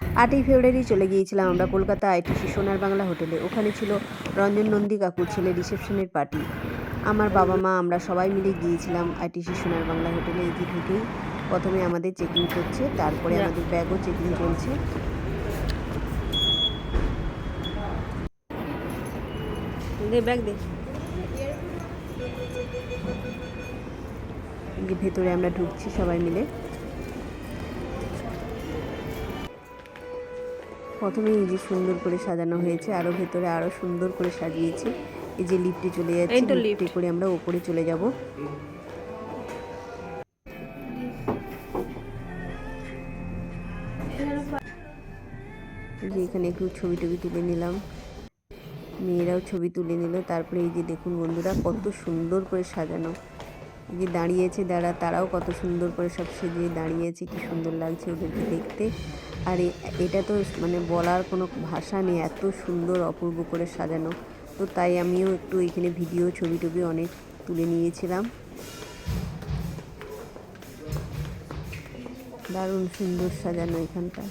8ই ফেব্রুয়ারি চলে গিয়েছিলাম আমরা কলকাতা আইটিসি সোনার বাংলা হোটেলে। ওখানে ছিল রঞ্জন নন্দী কাকুর ছেলে রিসেপশনের পার্টি। আমার বাবা মা আমরা সবাই মিলে গিয়েছিলাম আইটিসি সোনার বাংলা হোটেলে। এই যে ঢুকেই প্রথমে আমাদের চেকিং করছে, তারপরে আমাদের ব্যাগও চেকিং চলছে। ব্যাগ দে। যে ভেতরে আমরা ঢুকছি সবাই মিলে। প্রথমেই এই যে সুন্দর করে সাজানো হয়েছে, আরও ভেতরে আরও সুন্দর করে সাজিয়েছে। এই যে লিফটে চলে যাচ্ছে, লিফটে করে আমরা ওপরে চলে যাব। যে এখানে একটু ছবি টবি তুলে নিলাম, মেয়েরাও ছবি তুলে নিল। তারপরে এই যে দেখুন বন্ধুরা কত সুন্দর করে সাজানো, এই যে দাঁড়িয়েছে তারাও কত সুন্দর করে সব সেজে দাঁড়িয়েছে, কি সুন্দর লাগছে ওদেরকে দেখতে। আর এটা তো মানে বলার কোনো ভাষা নেই, এত সুন্দর অপূর্ব করে সাজানো। তো তাই আমিও একটু এখানে ভিডিও ছবি টবি অনেক তুলে নিয়েছিলাম। দারুণ সুন্দর সাজানো এখানটা।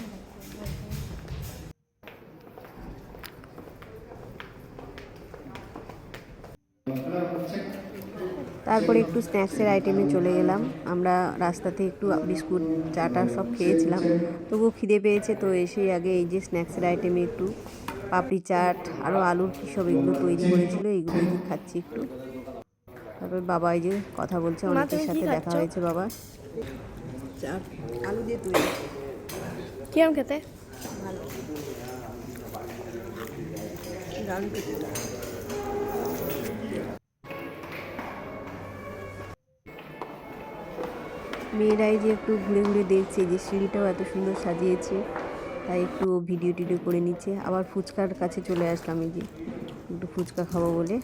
তারপরে একটু স্ন্যাক্সের আইটেমে চলে গেলাম আমরা। রাস্তাতে একটু বিস্কুট চাটা সব খেয়েছিলাম, তবুও খিদে পেয়েছে। তো এসেই আগে এই যে স্ন্যাক্সের আইটেমে একটু পাপড়ি চাট, আরও আলুর কী সব এগুলো তৈরি করেছিল, এইগুলো খাচ্ছি একটু। তারপরে বাবা এই যে কথা বলছে, অনেকের সাথে দেখা হয়েছে। বাবা চাট আলু দিয়ে তৈরি, কিরম খেতে? ভালো, দারুণ খেতে। মেয়েরাই যে একটু ঘুরে ঘুরে দেখছে যে সিঁড়িটাও এত সুন্দর সাজিয়েছে, তাই একটু ভিডিও টিডিও করে নিচ্ছে। আবার ফুচকার কাছে চলে আসলাম, এই যে একটু ফুচকা খাবো বলে।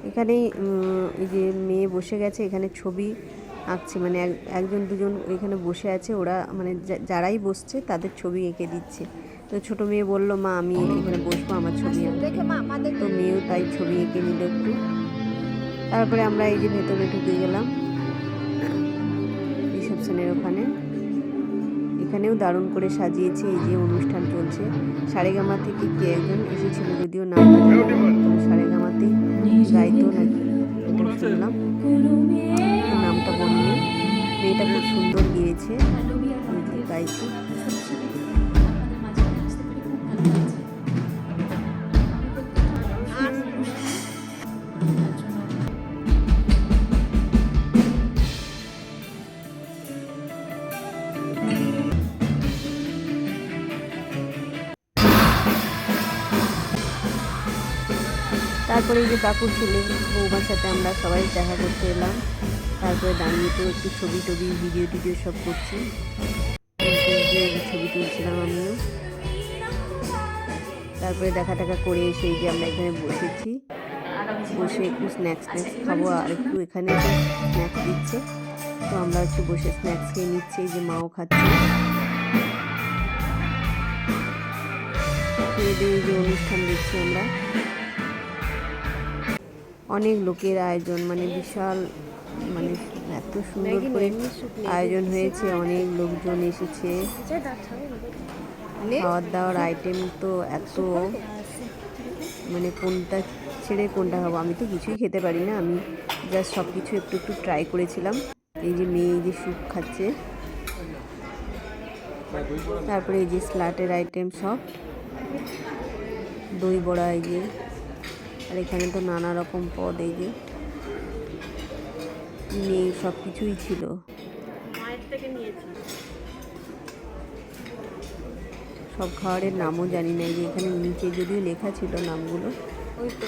এখানেই এই যে মেয়ে বসে গেছে, এখানে ছবি আঁকছে, মানে একজন দুজন এখানে বসে আছে, ওরা মানে যারাই বসছে তাদের ছবি এঁকে দিচ্ছে। তো ছোটো মেয়ে বলল, মা আমি এখানে বসবো, আমার ছবি আঁকতে। তো মেয়েও তাই ছবি এঁকে নিল একটু। তারপরে আমরা এই যে ভেতরে ঢুকে গেলাম রিসেপশনের ওখানে। এখানেও দারুণ করে সাজিয়েছে, এই যে অনুষ্ঠান চলছে। সারেগামা থেকে কে একজন এসেছিল, যদিও নামটা সারেগামাতেই গাইতো নাকি, এটা শুনলাম, নামটা বলিনি। মেয়েটা খুব সুন্দর গিয়েছে, গাইছে। তারপরে এই যে কাকুর ছেলে বৌমার সাথে আমরা সবাই দেখা করতে এলাম। তারপরে দাঁড়িয়ে তো একটু ছবি টবি ভিডিও টিডিও সব করছি, ছবি তুলছিলাম আমিও। তারপরে দেখা টাকা করে এসে এই যে আমরা এখানে বসেছি, বসে একটু স্ন্যাক্স খাবো। আর একটু এখানে স্ন্যাক্স দিচ্ছে, তো আমরা একটু বসে স্ন্যাক্স খেয়ে নিচ্ছি। এই যে মাও খাচ্ছে। খেয়ে দিয়ে এই যে অনুষ্ঠান দেখছি আমরা। অনেক লোকের আয়োজন, মানে বিশাল, মানে এত সুন্দর করে আয়োজন হয়েছে, অনেক লোকজন এসেছে। খাওয়ার দাওয়ার আইটেম তো এত, মানে কোনটা ছেড়ে কোনটা খাবো, আমি তো কিছুই খেতে পারি না, আমি জাস্ট সব কিছু একটু একটু ট্রাই করেছিলাম। এই যে মেয়ে এই যে স্যুপ খাচ্ছে। তারপরে এই যে স্লাটের আইটেম সব, দই বড়া, এই যে, আর এখানে তো নানা রকম পদ, এই যে নেই, সব কিছুই ছিল। সব খাবারের নামও জানি না, যে এখানে নিচে যদিও লেখা ছিল নামগুলো। ওই তো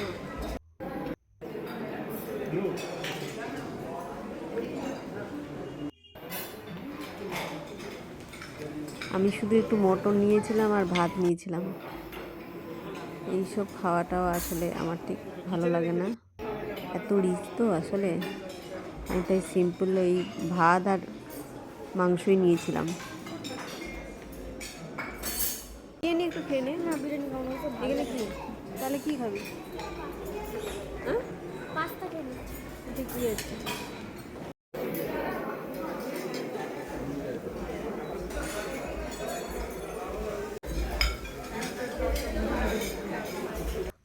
আমি শুধু একটু মটন নিয়েছিলাম আর ভাত নিয়েছিলাম। এইসব খাওয়াটাও আসলে আমার ঠিক ভালো লাগে না, এত রিচ তো আসলে। আমি তাই সিম্পল এই ভাত আর মাংসই নিয়েছিলাম। একটু খেয়ে নে না, বিরিয়ানি খাওয়ানো এখানে কি, তাহলে কি খাবি? হ্যাঁ, পাস্তা খেয়ে নে। কি আছে?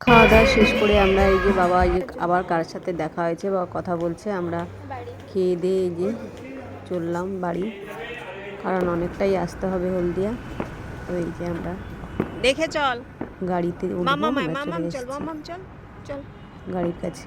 খাওয়া দাওয়া শেষ করে আমরা এই যে বাবা এই যে আবার কার সাথে দেখা হয়েছে বা কথা বলছে, আমরা খেয়ে দিয়ে এই যে চললাম বাড়ি, কারণ অনেকটাই আসতে হবে হলদিয়া। তো এই যে আমরা দেখে চল গাড়িতে উঠবো, মামাম আমরা চলে মামাম চল এসেছি মামাম চল চল গাড়ির কাছে।